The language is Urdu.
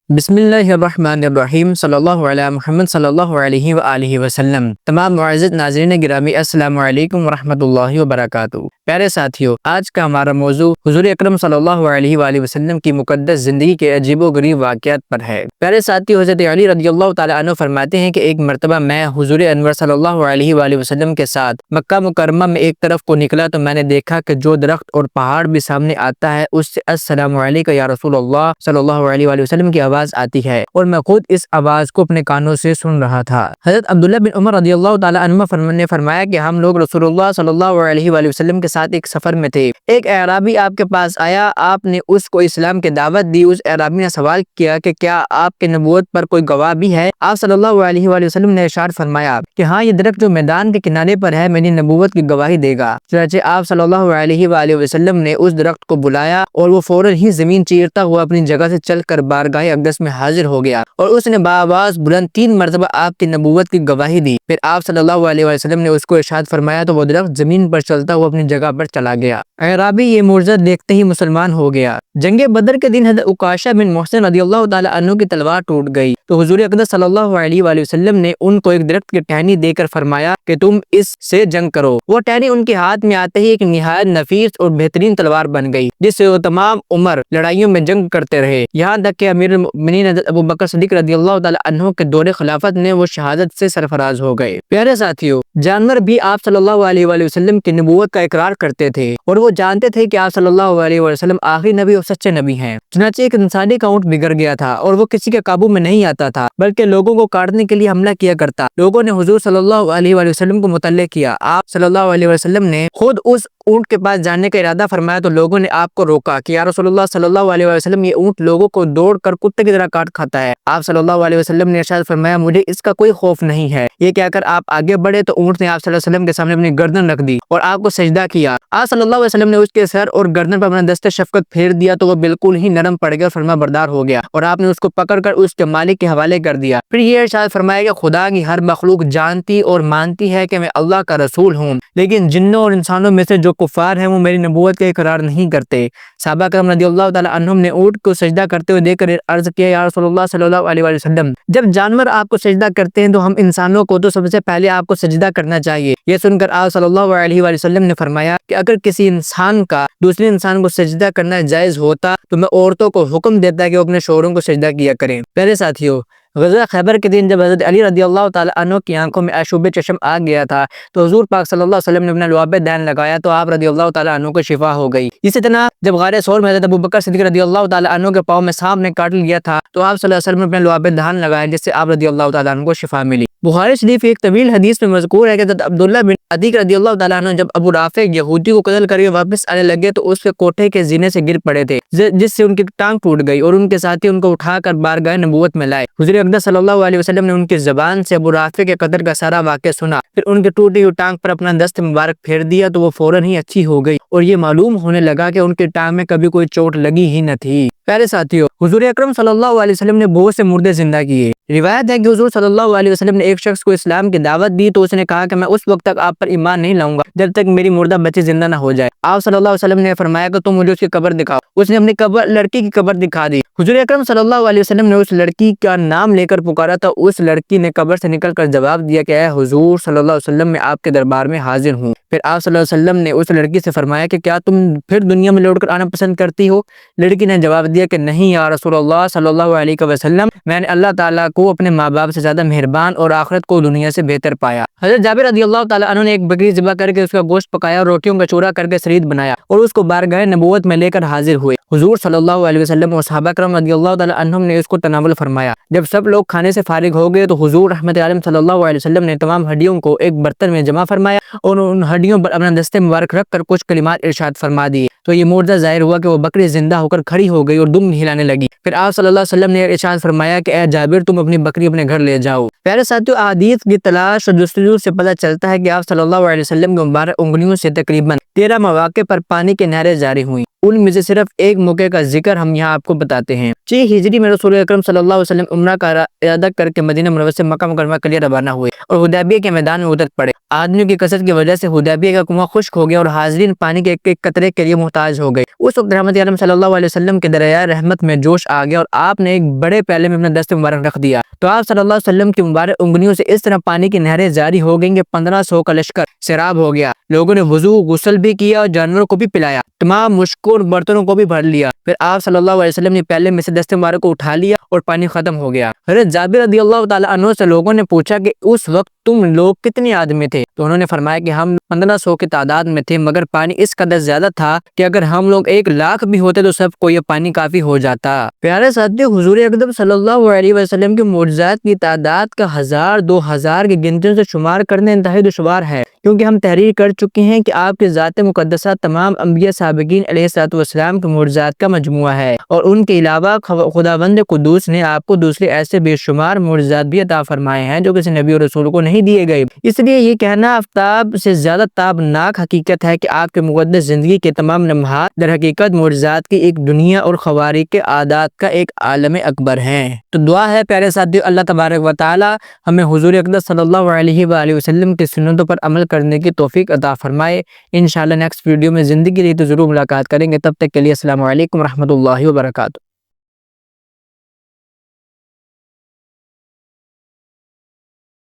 بسم اللہ الرحمن الرحیم صلی اللہ علیہ محمد صلی اللہ علیہ وآلہ وسلم۔ تمام معزز ناظرین گرامی السلام علیکم ورحمۃ اللہ وبرکاتہ۔ پیارے ساتھیو، آج کا ہمارا موضوع حضور اکرم صلی اللہ علیہ وآلہ وسلم کی مقدس زندگی کے عجیب و غریب واقعات پر ہے۔ پیارے ساتھیو، حضرت علی رضی اللہ تعالیٰ عنہ فرماتے ہیں کہ ایک مرتبہ میں حضور انور صلی اللہ علیہ وآلہ وسلم کے ساتھ مکہ مکرمہ میں ایک طرف کو نکلا تو میں نے دیکھا کہ جو درخت اور پہاڑ بھی سامنے آتا ہے اس سے السلام علیکم یا رسول اللہ صلی اللہ علیہ وآلہ وسلم کی آواز آتی ہے، اور میں خود اس آواز کو اپنے کانوں سے سن رہا تھا۔ حضرت عبداللہ بن عمر رضی اللہ تعالیٰ عنہ نے فرمایا کہ ہم لوگ رسول اللہ صلی اللہ علیہ وآلہ وسلم کے ساتھ ایک سفر میں تھے۔ ایک اعرابی آپ کے پاس آیا، آپ نے اس کو اسلام کی دعوت دی۔ اس اعرابی نے سوال کیا کہ کیا آپ کے نبوت پر کوئی گواہ بھی ہے؟ آپ صلی اللہ علیہ وآلہ وسلم نے ارشاد فرمایا کہ ہاں، یہ درخت جو میدان کے کنارے پر ہے میری نبوت کی گواہی دے گا۔ چنانچہ آپ صلی اللہ علیہ وآلہ وسلم نے اس درخت کو بلایا اور وہ فوراً ہی زمین چیرتا ہوا اپنی جگہ سے چل کر بارگاہ اقدس میں حاضر ہو گیا، اور اس نے بآواز بلند 3 مرتبہ آپ کی نبوت کی گواہی دی۔ پھر آپ صلی اللہ علیہ وسلم نے اس کو ارشاد فرمایا تو وہ درخت زمین پر چلتا ہوا اپنی جگہ پر چلا گیا۔ اعرابی یہ معجزہ دیکھتے ہی مسلمان ہو گیا۔ جنگ بدر کے دن حضرت عکاشہ بن محسن رضی اللہ تعالیٰ عنہ کی تلوار ٹوٹ گئی تو حضور اقدس صلی اللہ علیہ وآلہ وسلم نے ان کو ایک درخت کی ٹہنی دے کر فرمایا کہ تم اس سے جنگ کرو۔ وہ ٹہنی ان کے ہاتھ میں آتے ہی ایک نہایت نفیس اور بہترین تلوار بن گئی، جس سے وہ تمام عمر لڑائیوں میں جنگ کرتے رہے، یہاں تک کہ امیر المؤمنین حضرت ابو بکر صدیق رضی اللہ تعالیٰ عنہ کے دور خلافت میں وہ شہادت سے سرفراز ہو گئے۔ پیارے ساتھیو، جانور بھی آپ صلی اللہ علیہ وآلہ وسلم کی نبوت کا اقرار کرتے تھے، اور وہ جانتے تھے کہ آپ صلی اللہ علیہ وآلہ وسلم آخری نبی اور سچے نبی ہیں۔ چنانچہ ایک انسانی کا اونٹ بگڑ گیا تھا اور وہ کسی کے قابو میں نہیں آتا تھا، بلکہ لوگوں کو کاٹنے کے لیے حملہ کیا کرتا۔ لوگوں نے حضور صلی اللہ علیہ وآلہ وسلم کو مطلع کیا۔ آپ صلی اللہ علیہ وسلم نے خود اس اونٹ کے پاس جانے کا ارادہ فرمایا تو لوگوں نے آپ کو روکا کہ یا رسول اللہ صلی اللہ علیہ وسلم، یہ اونٹ لوگوں کو دوڑ کر کتے کی طرح کاٹ کھاتا ہے۔ آپ صلی اللہ علیہ وسلم نے ارشاد فرمایا مجھے اس کا کوئی خوف نہیں ہے۔ یہ کہہ کر آپ آگے بڑھے تو اونٹ نے آپ صلی اللہ علیہ وسلم کے سامنے اپنی گردن رکھ دی اور آپ کو سجدہ کیا۔ آپ صلی اللہ علیہ وسلم نے اس کے سر اور گردن پر اپنا دست شفقت پھیر دیا تو وہ بالکل ہی نرم پڑ گیا اور فرما بردار ہو گیا، اور آپ نے اس کو پکڑ کر اس کے مالک کے حوالے کر دیا۔ پھر یہ ارشاد فرمایا کہ خدا کی ہر مخلوق جانتی اور مانتی ہے کہ میں اللہ کا رسول ہوں، لیکن جنوں اور انسانوں میں سے جو کفار ہیں وہ میری نبوت کا اقرار نہیں کرتے۔ صحابہ کرام رضی اللہ تعالیٰ عنہم نے اونٹ کو سجدہ کرتے ہوئے دیکھ کر عرض کیا یا رسول اللہ صلی اللہ علیہ وسلم، جب جانور آپ کو سجدہ کرتے ہیں تو ہم انسانوں کو تو سب سے پہلے آپ کو سجدہ کرنا چاہیے۔ یہ سن کر آپ صلی اللہ علیہ وآلہ وسلم نے فرمایا کہ اگر کسی انسان کا دوسرے انسان کو سجدہ کرنا جائز ہوتا تو میں عورتوں کو حکم دیتا کہ وہ اپنے شوہروں کو سجدہ کیا کریں۔ پیارے ساتھیو، غزوہ خیبر کے دن جب حضرت علی رضی اللہ تعالیٰ عنہ کی آنکھوں میں آشوب چشم آ گیا تھا تو حضور پاک صلی اللہ علیہ وسلم نے اپنا لعاب دین لگایا تو آپ رضی اللہ تعالیٰ عنہ کو شفا ہو گئی۔ اسی طرح جب غار ثور میں حضرت ابو بکر صدیق رضی اللہ تعالیٰ عنہ کے پاؤں میں سانپ نے کاٹ لیا تھا تو آپ صلی اللہ علیہ وسلم نے اپنا لعاب دہن لگایا، جس سے آپ رضی اللہ تعالیٰ عنہ کو شفا ملی۔ بخاری شریف ایک طویل حدیث میں مذکور ہے کہ حضرت عبداللہ بن عتیق رضی اللہ تعالیٰ عنہ جب ابو رافع یہودی کو قتل کر کے واپس آنے لگے تو اس کے کوٹھے کے زینے سے گر پڑے تھے، جس سے ان کی ٹانگ ٹوٹ گئی، اور ان کے ساتھی ان کو اٹھا کر بارگاہ نبوت میں لائے۔ حضور اقدس صلی اللہ علیہ وسلم نے ان کی زبان سے ابو رافع کے قتل کا سارا واقعہ سنا، پھر ان کے ٹوٹی ہوئی ٹانگ پر اپنا دست مبارک پھیر دیا تو وہ فوراً ہی اچھی ہو گئی، اور یہ معلوم ہونے لگا کہ ان کی ٹانگ میں کبھی کوئی چوٹ لگی ہی نہ تھی۔ پیارے ساتھیو، حضور اکرم صلی اللہ علیہ وسلم نے بہت سے مردے زندہ کیے۔ روایت ہے کہ حضور صلی اللہ علیہ وسلم نے ایک شخص کو اسلام کی دعوت دی تو اس نے کہا کہ میں اس وقت تک آپ پر ایمان نہیں لاؤں گا جب تک میری مردہ بچی زندہ نہ ہو جائے۔ آپ صلی اللہ علیہ وسلم نے فرمایا کہ تم مجھے اس کی قبر دکھاؤ۔ اس نے اپنی لڑکی کی قبر دکھا دی۔ حضور اکرم صلی اللہ علیہ وسلم نے اس لڑکی کا نام لے کر پکارا تو اس لڑکی نے قبر سے نکل کر جواب دیا کہ اے حضور صلی اللہ علیہ وسلم، میں آپ کے دربار میں حاضر ہوں۔ پھر آپ صلی اللہ علیہ وسلم نے اس لڑکی سے فرمایا کہ کیا تم پھر دنیا میں لوٹ کر آنا پسند کرتی ہو؟ لڑکی نے جواب دیا کہ نہیں یا رسول اللہ صلی اللہ علیہ وسلم، میں نے اللہ تعالیٰ کو اپنے ماں باپ سے زیادہ مہربان اور آخرت کو دنیا سے بہتر پایا۔ حضرت جابر رضی اللہ تعالیٰ عنہ نے ایک بکری ذبح کر کے اس کا گوشت پکایا اور روٹیوں کا چورا کر کے شرید بنایا اور اس کو بارگاہ نبوت میں لے کر حاضر ہوئے۔ حضور صلی اللہ علیہ وسلم اور صحابہ کرام رضی اللہ تعالیٰ عنہم نے اس کو تناول فرمایا۔ جب سب لوگ کھانے سے فارغ ہو گئے تو حضور رحمت عالم صلی اللہ علیہ وسلم نے تمام ہڈیوں کو ایک برتن میں جمع فرمایا اور ان ہڈیوں پر اپنا دست مبارک رکھ کر کچھ کلمات ارشاد فرما دیے تو یہ معجزہ ظاہر ہوا کہ وہ بکری زندہ ہو کر کھڑی ہو گئی اور دم ہلانے لگی۔ پھر آپ صلی اللہ علیہ وسلم نے ارشاد فرمایا کہ اے جابر، تم اپنی بکری اپنے گھر لے جاؤ۔ پیارے ساتھیو، احادیث کی تلاش اور جستجو سے پتہ چلتا ہے کہ آپ صلی اللہ علیہ وسلم کی مبارک انگلیوں سے تقریباً 13 مواقع پر پانی کے نہریں جاری ہوئیں۔ ان میں سے صرف ایک موقع کا ذکر ہم یہاں آپ کو بتاتے ہیں۔ 6 ہجری میں رسول اکرم صلی اللہ علیہ وسلم عمرہ کا ارادہ کر کے مدینہ منورہ سے مکہ مکرمہ کے لیے روانہ ہوئے۔ اور حدیبیہ کے میدان میں اتر پڑے۔ آدمیوں کی کثرت کی وجہ سے حدیبیہ کا کنواں خشک ہو گیا اور حاضرین پانی کے ایک ایک قطرے کے لیے محتاج ہو گئے۔ اس وقت رحمت عالم صلی اللہ علیہ وسلم کے دریائے رحمت میں جوش آ گیا اور آپ نے ایک بڑے پیالے میں اپنا دست مبارک رکھ دیا تو آپ صلی اللہ علیہ وسلم کی مبارک انگلیوں سے اس طرح پانی کی نہریں جاری ہو گئیں کہ 1500 کا لشکر سیراب ہو گیا۔ لوگوں نے وضو غسل بھی کیا اور جانوروں کو بھی پلایا، تمام مشکور برتنوں کو بھی بھر لیا۔ پھر آپ صلی اللہ علیہ وسلم نے پیالے میں سے دست مبارک کو اٹھا لیا اور پانی ختم ہو گیا۔ حضرت جابر رضی اللہ تعالیٰ عنہ سے لوگوں نے پوچھا کہ اس وقت تم لوگ کتنے آدمی تھے؟ تو انہوں نے فرمایا کہ ہم 1500 کی تعداد میں تھے، مگر پانی اس قدر زیادہ تھا کہ اگر ہم لوگ 1,00,000 بھی ہوتے تو سب کو یہ پانی کافی ہو جاتا۔ پیارے ساتھیو، حضور اکرم صلی اللہ علیہ وسلم کے معجزات کی تعداد کا 1000 2000 کی گنتیوں سے شمار کرنا انتہائی دشوار ہے، کیونکہ ہم تحریر کر چکے ہیں کہ آپ کی ذات مقدسہ تمام انبیاء سابقین علیہ الصلوۃ والسلام کے معجزات کا مجموعہ ہے، اور ان کے علاوہ خداوند قدوس نے آپ کو دوسرے ایسے بے شمار معجزات بھی عطا فرمائے ہیں جو کسی نبی اور رسول کو نہیں دیے گئے۔ اس لیے یہ کہنا آفتاب سے زیادہ تابناک حقیقت ہے کہ آپ کے مقدس زندگی کے تمام لمحات در حقیقت معجزات کی ایک دنیا اور خوارق کے عادات کا ایک عالم اکبر ہیں۔ تو دعا ہے پیارے ساتھیو، اللہ تبارک و تعالی ہمیں حضور اقدس صلی اللہ علیہ وآلہ وسلم کی سنتوں پر عمل کرنے کی توفیق عطا فرمائے۔ انشاءاللہ نیکسٹ ویڈیو میں زندگی رہی تو ضرور ملاقات کریں گے، تب تک کے لیے السلام علیکم ورحمۃ اللہ وبرکاتہ۔